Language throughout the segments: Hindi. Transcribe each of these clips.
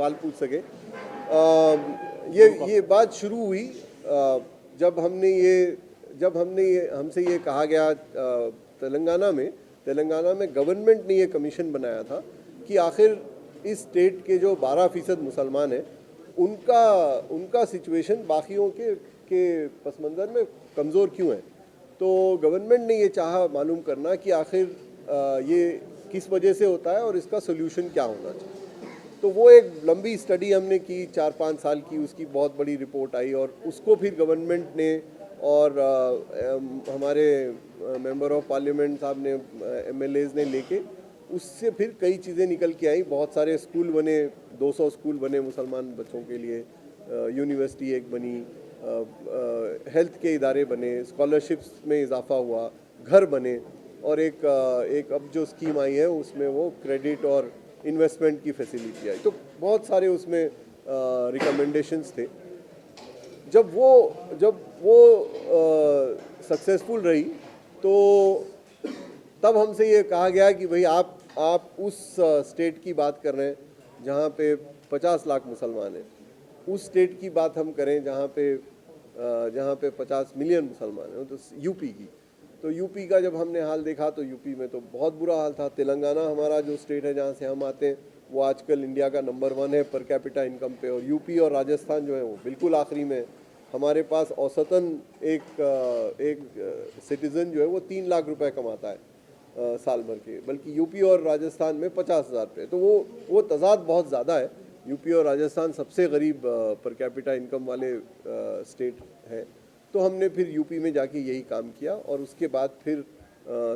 सवाल पूछ सके। ये बात शुरू हुई जब हमने ये हमसे ये कहा गया तेलंगाना में गवर्नमेंट ने ये कमीशन बनाया था कि आखिर इस स्टेट के जो 12% मुसलमान हैं उनका सिचुएशन बाकियों के पस मंज़र में कमज़ोर क्यों है। तो गवर्नमेंट ने ये चाहा मालूम करना कि आखिर ये किस वजह से होता है और इसका सोल्यूशन क्या होना चाहिए। तो वो एक लंबी स्टडी हमने की 4-5 साल की, उसकी बहुत बड़ी रिपोर्ट आई और उसको फिर गवर्नमेंट ने और हमारे मेंबर ऑफ पार्लियामेंट साहब ने MLAs ने लेके उससे फिर कई चीज़ें निकल के आई। बहुत सारे स्कूल बने, 200 स्कूल बने मुसलमान बच्चों के लिए, यूनिवर्सिटी एक बनी, हेल्थ के इदारे बने, स्कॉलरशिप्स में इजाफा हुआ, घर बने और एक अब जो स्कीम आई है उसमें वो क्रेडिट और इन्वेस्टमेंट की फैसिलिटी आई। तो बहुत सारे उसमें रिकमेंडेशंस थे। जब वो सक्सेसफुल रही तो तब हमसे ये कहा गया कि भाई आप उस स्टेट की बात कर रहे हैं जहाँ पे 50 लाख मुसलमान हैं, उस स्टेट की बात हम करें जहाँ पे 50 मिलियन मुसलमान हैं, तो यूपी की। तो यूपी का जब हमने हाल देखा तो यूपी में तो बहुत बुरा हाल था। तेलंगाना हमारा जो स्टेट है जहाँ से हम आते हैं वो आजकल इंडिया का नंबर 1 है पर कैपिटा इनकम पे, और यूपी और राजस्थान जो है वो बिल्कुल आखिरी में है। हमारे पास औसतन एक सिटीज़न जो है वो 3 लाख रुपए कमाता है साल भर के, बल्कि यूपी और राजस्थान में 50,000 रुपये। तो वो तज़ाद बहुत ज़्यादा है। यूपी और राजस्थान सबसे गरीब पर कैपिटा इनकम वाले स्टेट है। तो हमने फिर यूपी में जाके यही काम किया और उसके बाद फिर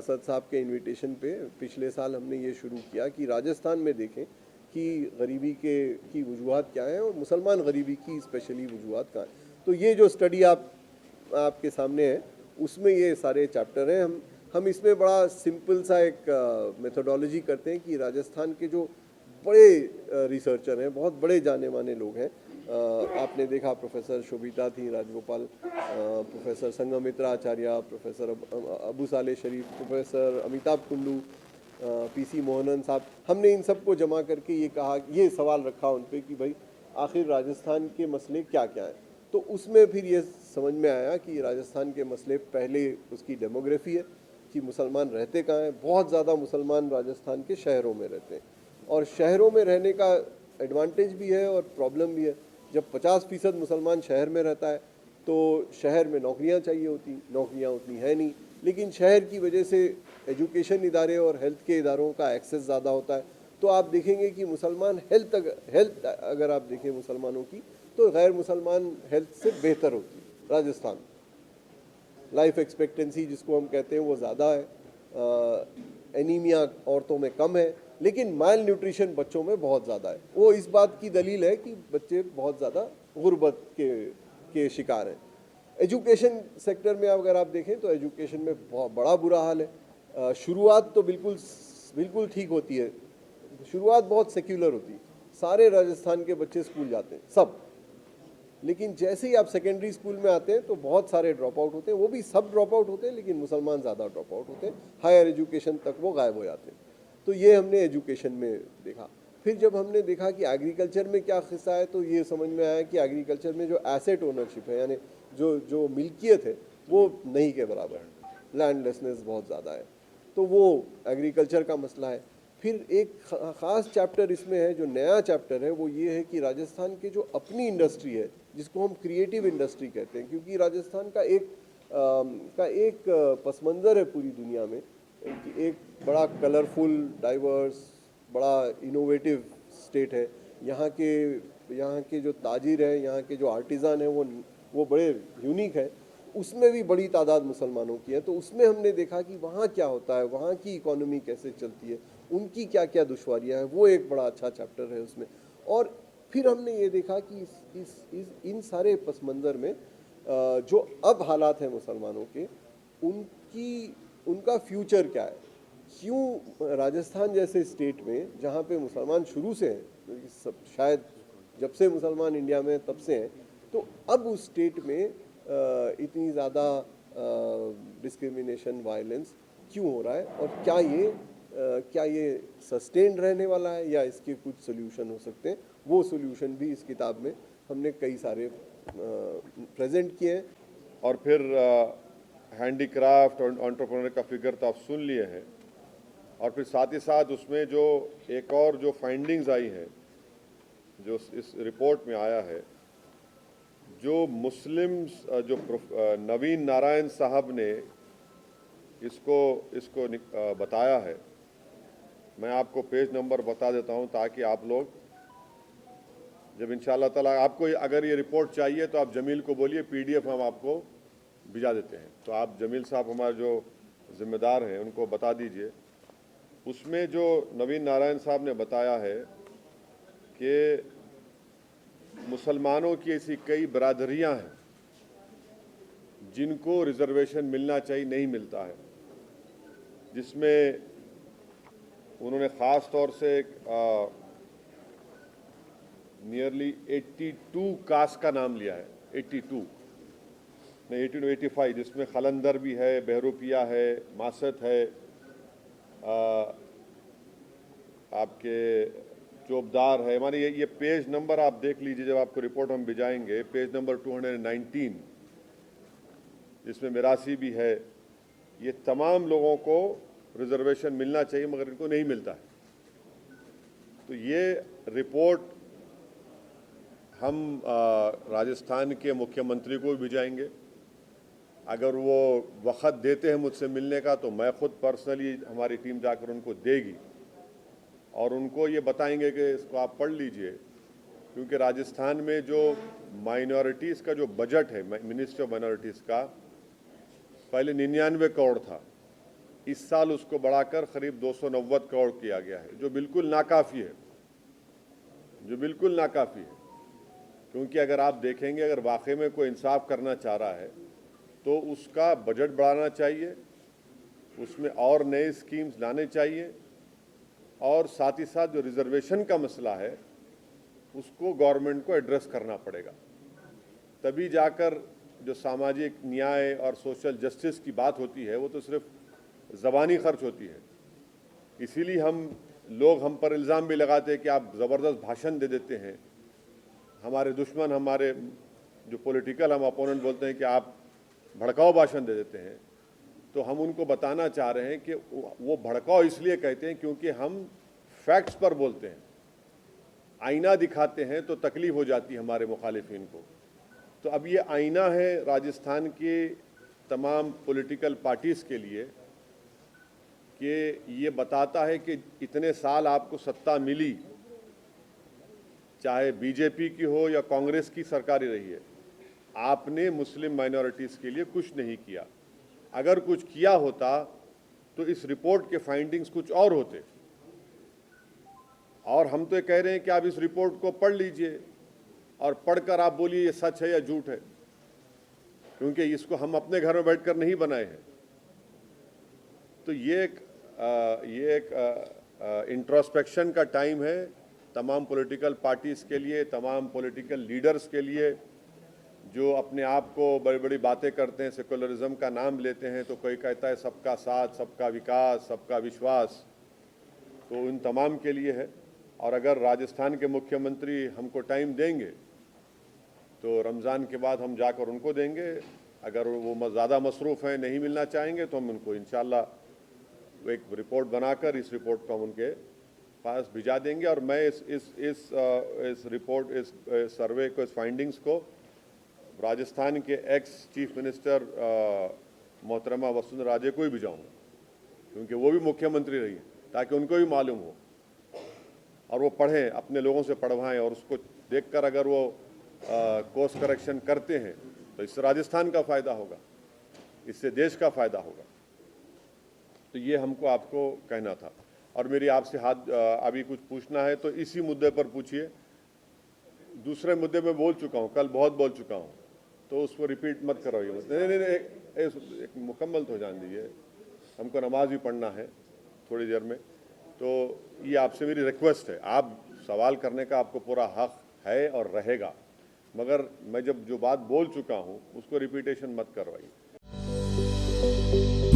सद साहब के इनविटेशन पे पिछले साल हमने ये शुरू किया कि राजस्थान में देखें कि गरीबी की वजूहत क्या है और मुसलमान गरीबी की स्पेशली वजूहत क्या है। तो ये जो स्टडी आपके सामने है उसमें ये सारे चैप्टर हैं। हम इसमें बड़ा सिंपल सा एक मेथोडोलॉजी करते हैं कि राजस्थान के जो बड़े रिसर्चर हैं, बहुत बड़े जाने माने लोग हैं, आपने देखा प्रोफेसर शोभिता थी राजगोपाल, प्रोफेसर संघमित्रा आचार्य, प्रोफेसर अबू साले शरीफ, प्रोफेसर अमिताभ कुंडू, PC मोहनन साहब, हमने इन सबको जमा करके ये कहा, ये सवाल रखा उन पे कि भाई आखिर राजस्थान के मसले क्या क्या हैं। तो उसमें फिर ये समझ में आया कि राजस्थान के मसले पहले उसकी डेमोग्राफी है कि मुसलमान रहते कहाँ हैं। बहुत ज़्यादा मुसलमान राजस्थान के शहरों में रहते हैं और शहरों में रहने का एडवांटेज भी है और प्रॉब्लम भी है। जब 50% मुसलमान शहर में रहता है तो शहर में नौकरियां चाहिए होती, नौकरियां उतनी है नहीं, लेकिन शहर की वजह से एजुकेशन इदारे और हेल्थ के इदारों का एक्सेस ज़्यादा होता है। तो आप देखेंगे कि मुसलमान हेल्थ अगर आप देखें मुसलमानों की तो गैर मुसलमान हेल्थ से बेहतर होती है। राजस्थान लाइफ एक्सपेक्टेंसी जिसको हम कहते हैं वो ज़्यादा है, एनीमिया औरतों में कम है, लेकिन माइल न्यूट्रिशन बच्चों में बहुत ज़्यादा है। वो इस बात की दलील है कि बच्चे बहुत ज़्यादा गुर्बत के शिकार हैं। एजुकेशन सेक्टर में अगर आप देखें तो एजुकेशन में बहुत बड़ा बुरा हाल है। शुरुआत तो बिल्कुल ठीक होती है, शुरुआत बहुत सेक्युलर होती है, सारे राजस्थान के बच्चे स्कूल जाते हैं सब, लेकिन जैसे ही आप सेकेंडरी स्कूल में आते हैं तो बहुत सारे ड्रॉप आउट होते हैं। वो भी सब ड्रॉप आउट होते हैं लेकिन मुसलमान ज़्यादा ड्रॉप आउट होते हैं, हायर एजुकेशन तक वो गायब हो जाते हैं। तो ये हमने एजुकेशन में देखा। फिर जब हमने देखा कि एग्रीकल्चर में क्या किस्सा है तो ये समझ में आया कि एग्रीकल्चर में जो एसेट ओनरशिप है, यानी जो मिल्कियत है वो नहीं के बराबर है, लैंडलेसनेस बहुत ज़्यादा है, तो वो एग्रीकल्चर का मसला है। फिर एक ख़ास चैप्टर इसमें है, जो नया चैप्टर है वो ये है कि राजस्थान की जो अपनी इंडस्ट्री है जिसको हम क्रिएटिव इंडस्ट्री कहते हैं, क्योंकि राजस्थान का एक पस मंज़र है पूरी दुनिया में कि एक बड़ा कलरफुल, डाइवर्स, बड़ा इनोवेटिव स्टेट है। यहाँ के जो ताजिर हैं, यहाँ के जो आर्टिज़ान हैं वो बड़े यूनिक है। उसमें भी बड़ी तादाद मुसलमानों की है। तो उसमें हमने देखा कि वहाँ क्या होता है, वहाँ की इकोनॉमी कैसे चलती है, उनकी क्या क्या दुश्वारियाँ हैं, वो एक बड़ा अच्छा चैप्टर है उसमें। और फिर हमने ये देखा कि इन सारे पस मंज़र में जो अब हालात हैं मुसलमानों के, उनका फ्यूचर क्या है। क्यों राजस्थान जैसे स्टेट में जहाँ पे मुसलमान शुरू से हैं, सब शायद जब से मुसलमान इंडिया में तब से हैं, तो अब उस स्टेट में इतनी ज़्यादा डिस्क्रिमिनेशन, वायलेंस क्यों हो रहा है, और क्या ये सस्टेन रहने वाला है या इसके कुछ सोल्यूशन हो सकते हैं, वो सोल्यूशन भी इस किताब में हमने कई सारे प्रेजेंट किए हैं। और फिर हैंडीक्राफ्ट और एंटरप्रेन्योर का फिगर तो आप सुन लिए हैं, और फिर साथ ही साथ उसमें जो एक और जो फाइंडिंग्स आई हैं, जो इस रिपोर्ट में आया है, जो मुस्लिम्स जो नवीन नारायण साहब ने इसको बताया है, मैं आपको पेज नंबर बता देता हूं ताकि आप लोग जब इंशाअल्लाह ताला आपको अगर ये रिपोर्ट चाहिए तो आप जमील को बोलिए, PDF हम आपको भिजा देते हैं। तो आप जमील साहब हमारे जो जिम्मेदार हैं उनको बता दीजिए। उसमें जो नवीन नारायण साहब ने बताया है कि मुसलमानों की ऐसी कई बरादरियां हैं जिनको रिजर्वेशन मिलना चाहिए, नहीं मिलता है, जिसमें उन्होंने ख़ास तौर से नियरली 82 कास्ट का नाम लिया है, 82 नहीं 85, जिसमें खलंदर भी है, बहरूपिया है, मासत है, आपके चौबदार है। माने ये पेज नंबर आप देख लीजिए, जब आपको रिपोर्ट हम भिजाएंगे, पेज नंबर 219, जिसमें मिरासी भी है। ये तमाम लोगों को रिजर्वेशन मिलना चाहिए मगर इनको नहीं मिलता है। तो ये रिपोर्ट हम राजस्थान के मुख्यमंत्री को भी भिजाएंगे। अगर वो वक़्त देते हैं मुझसे मिलने का तो मैं खुद पर्सनली, हमारी टीम जाकर उनको देगी और उनको ये बताएंगे कि इसको आप पढ़ लीजिए, क्योंकि राजस्थान में जो माइनॉरिटीज़ का जो बजट है, मिनिस्ट्री ऑफ माइनॉरिटीज़ का, पहले 99 करोड़ था, इस साल उसको बढ़ाकर करीब 290 करोड़ किया गया है, जो बिल्कुल नाकाफ़ी है, जो बिल्कुल नाकाफ़ी है। क्योंकि अगर आप देखेंगे, अगर वाकई में कोई इंसाफ करना चाह रहा है तो उसका बजट बढ़ाना चाहिए, उसमें और नए स्कीम्स लाने चाहिए, और साथ ही साथ जो रिजर्वेशन का मसला है उसको गवर्नमेंट को एड्रेस करना पड़ेगा। तभी जाकर जो सामाजिक न्याय और सोशल जस्टिस की बात होती है वो तो सिर्फ ज़बानी खर्च होती है। इसीलिए हम पर इल्ज़ाम भी लगाते हैं कि आप ज़बरदस्त भाषण दे देते हैं। हमारे दुश्मन, हमारे जो पॉलिटिकल हम अपोनेंट बोलते हैं कि आप भड़काऊ भाषण दे देते हैं। तो हम उनको बताना चाह रहे हैं कि वो भड़काऊ इसलिए कहते हैं क्योंकि हम फैक्ट्स पर बोलते हैं, आईना दिखाते हैं तो तकलीफ हो जाती है हमारे मुखालिफिन को। तो अब ये आईना है राजस्थान के तमाम पॉलिटिकल पार्टीज़ के लिए कि ये बताता है कि इतने साल आपको सत्ता मिली, चाहे बीजेपी की हो या कांग्रेस की सरकारें रही है, आपने मुस्लिम माइनॉरिटीज़ के लिए कुछ नहीं किया। अगर कुछ किया होता तो इस रिपोर्ट के फाइंडिंग्स कुछ और होते। और हम तो ये कह रहे हैं कि आप इस रिपोर्ट को पढ़ लीजिए और पढ़कर आप बोलिए ये सच है या झूठ है, क्योंकि इसको हम अपने घर में बैठकर नहीं बनाए हैं। तो ये एक इंट्रोस्पेक्शन का टाइम है तमाम पॉलिटिकल पार्टीज़ के लिए, तमाम पॉलिटिकल लीडर्स के लिए, जो अपने आप को बड़ी बड़ी बातें करते हैं, सेकुलरिज्म का नाम लेते हैं। तो कोई कहता है सबका साथ, सबका विकास, सबका विश्वास, तो उन तमाम के लिए है। और अगर राजस्थान के मुख्यमंत्री हमको टाइम देंगे तो रमज़ान के बाद हम जाकर उनको देंगे। अगर वो ज़्यादा मसरूफ़ हैं, नहीं मिलना चाहेंगे, तो हम उनको इंशाअल्लाह एक रिपोर्ट बनाकर इस रिपोर्ट को हम उनके पास भिजा देंगे। और मैं इस रिपोर्ट, इस सर्वे को, इस फाइंडिंग्स को राजस्थान के एक्स चीफ मिनिस्टर मोहतरमा वसुंधरा राजे को ही भिजाऊँगा, क्योंकि वो भी मुख्यमंत्री रही है, ताकि उनको भी मालूम हो और वो पढ़ें, अपने लोगों से पढ़वाएं, और उसको देखकर अगर वो कोर्स करेक्शन करते हैं तो इससे राजस्थान का फ़ायदा होगा, इससे देश का फ़ायदा होगा। तो ये हमको आपको कहना था। और मेरी आपसे अभी कुछ पूछना है तो इसी मुद्दे पर पूछिए। दूसरे मुद्दे में बोल चुका हूँ, कल बहुत बोल चुका हूँ, तो उसको रिपीट मत कराइए। नहीं, एक मुकम्मल तो जान दीजिए, हमको नमाज भी पढ़ना है थोड़ी देर में। तो ये आपसे मेरी रिक्वेस्ट है, आप सवाल करने का आपको पूरा हक है और रहेगा, मगर मैं जो बात बोल चुका हूँ उसको रिपीटेशन मत करवाइए।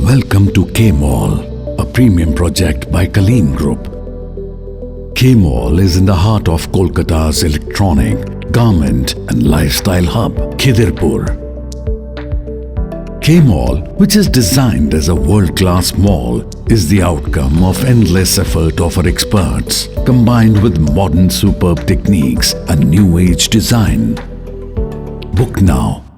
Welcome to K Mall, a premium project by Kaleen Group. K-Mall is in the heart of Kolkata's electronic, garment and lifestyle hub, Khidirpur. K-Mall, which is designed as a world-class mall, is the outcome of endless effort of our experts, combined with modern superb techniques and new age design. Book now